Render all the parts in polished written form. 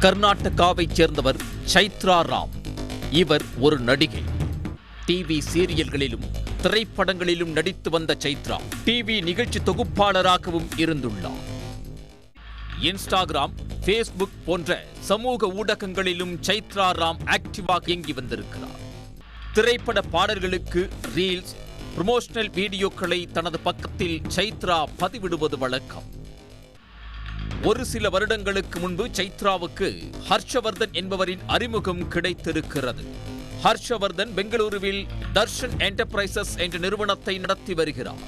கர்நாடகாவைச் சேர்ந்தவர் சைத்ரா ராம். இவர் ஒரு நடிகை. டிவி சீரியல்களிலும் திரைப்படங்களிலும் நடித்து வந்த சைத்ரா டிவி நிகழ்ச்சி தொகுப்பாளராகவும் இருந்துள்ளார். இன்ஸ்டாகிராம், ஃபேஸ்புக் போன்ற சமூக ஊடகங்களிலும் சைத்ரா ராம் ஆக்டிவாக இயங்கி வந்திருக்கிறார். திரைப்பட பாடல்களுக்கு ரீல்ஸ், ப்ரமோஷனல் வீடியோக்களை தனது பக்கத்தில் சைத்ரா பதிவிடுவது வழக்கம். ஒரு சில வருடங்களுக்கு முன்பு சைத்ராவுக்கு ஹர்ஷவர்தன் என்பவரின் அறிமுகம் கிடைத்திருக்கிறது. ஹர்ஷவர்தன் பெங்களூருவில் தர்ஷன் என்டர்பிரைசஸ் என்ற நிறுவனத்தை நடத்தி வருகிறார்.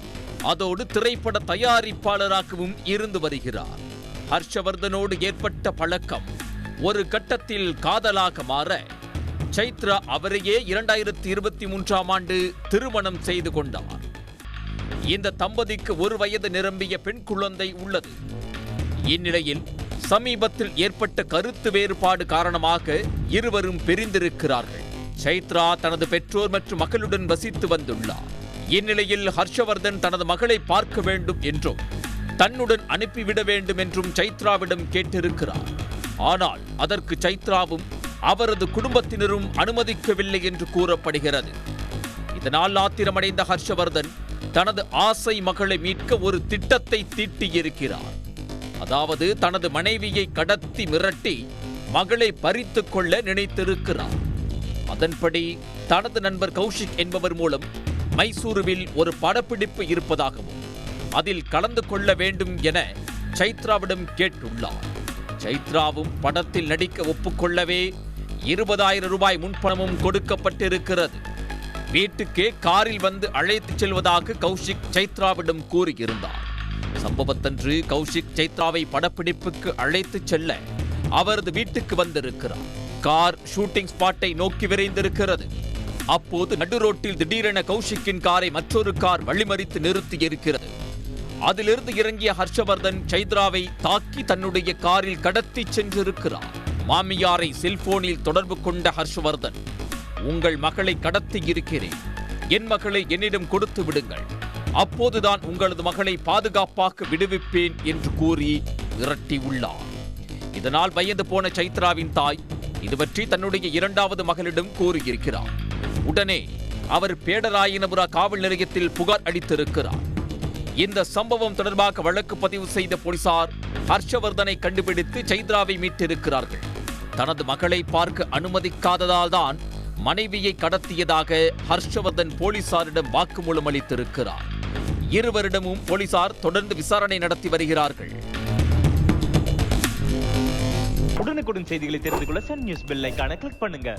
அதோடு திரைப்பட தயாரிப்பாளராகவும் இருந்து வருகிறார். ஹர்ஷவர்தனோடு ஏற்பட்ட பழக்கம் ஒரு கட்டத்தில் காதலாக மாற சைத்ரா அவரையே 2023ஆம் ஆண்டு திருமணம் செய்து கொண்டார். இந்த தம்பதிக்கு 1 வயது நிரம்பிய பெண் குழந்தை உள்ளது. இந்நிலையில் சமீபத்தில் ஏற்பட்ட கருத்து வேறுபாடு காரணமாக இருவரும் பிரிந்திருக்கிறார்கள். சைத்ரா தனது பெற்றோர் மற்றும் மகளுடன் வசித்து வந்துள்ளார். இந்நிலையில் ஹர்ஷவர்தன் தனது மகளை பார்க்க வேண்டும் என்றும் தன்னுடன் அனுப்பிவிட வேண்டும் என்றும் சைத்ராவிடம் கேட்டிருக்கிறார். ஆனால் அதற்கு சைத்ராவும் அவரது குடும்பத்தினரும் அனுமதிக்கவில்லை என்று கூறப்படுகிறது. இதனால் ஆத்திரமடைந்த ஹர்ஷவர்தன் தனது ஆசை மகளை மீட்க ஒரு திட்டத்தை தீட்டியிருக்கிறார். அதாவது தனது மனைவியை கடத்தி மிரட்டி மகளை பறித்துக் கொள்ள நினைத்திருக்கிறார். அதன்படி தனது நண்பர் கௌஷிக் என்பவர் மூலம் மைசூருவில் ஒரு படப்பிடிப்பு இருப்பதாகவும் அதில் கலந்து கொள்ள வேண்டும் என சைத்ராவிடம் கேட்டுள்ளார். சைத்ராவும் படத்தில் நடிக்க ஒப்புக்கொள்ளவே 20,000 ரூபாய் முன்பணமும் கொடுக்கப்பட்டிருக்கிறது. வீட்டுக்கே காரில் வந்து அழைத்துச் செல்வதாக கௌஷிக் சைத்ராவிடம் கூறியிருந்தார். சம்பவத்தன்று கௌஷிக் சைத்ராவை படப்பிடிப்புக்கு அழைத்துச் செல்ல அவரது வீட்டுக்கு வந்திருக்கிறார். கார் ஷூட்டிங் ஸ்பாட்டை நோக்கி விரைந்திருக்கிறது. அப்போது நடுரோட்டில் திடீரென கௌஷிக்கின் காரை மற்றொரு கார் வழிமறித்து நிறுத்தியிருக்கிறது. அதிலிருந்து இறங்கிய ஹர்ஷவர்தன் சைத்ராவை தாக்கி தன்னுடைய காரில் கடத்தி சென்றிருக்கிறார். மாமியாரை செல்போனில் தொடர்பு கொண்ட ஹர்ஷவர்தன், உங்கள் மகளை கடத்தி இருக்கிறேன், என் மகளை என்னிடம் கொடுத்து விடுங்கள், அப்போதுதான் உங்களது மகளை பாதுகாப்பாக விடுவிப்பேன் என்று கூறி விரட்டியுள்ளார். இதனால் பயந்து போன சைத்ராவின் தாய் இது பற்றி தன்னுடைய 2வது மகளிடம் கூறியிருக்கிறார். உடனே அவர் பேடராயனபுரா காவல் நிலையத்தில் புகார் அளித்திருக்கிறார். இந்த சம்பவம் தொடர்பாக வழக்கு பதிவு செய்த போலீசார் ஹர்ஷவர்தனை கண்டுபிடித்து சைத்ராவை மீட்டிருக்கிறார்கள். தனது மகளை பார்க்க அனுமதிக்காததால் தான் மனைவியை கடத்தியதாக ஹர்ஷவர்தன் போலீசாரிடம் வாக்குமூலம் அளித்திருக்கிறார். இருவரிடமும் போலீசார் தொடர்ந்து விசாரணை நடத்தி வருகிறார்கள். உடனுக்குடன் செய்திகளை தெரிந்து கொள்ள சன் நியூஸ் பெல் ஐகானை கிளிக் பண்ணுங்க.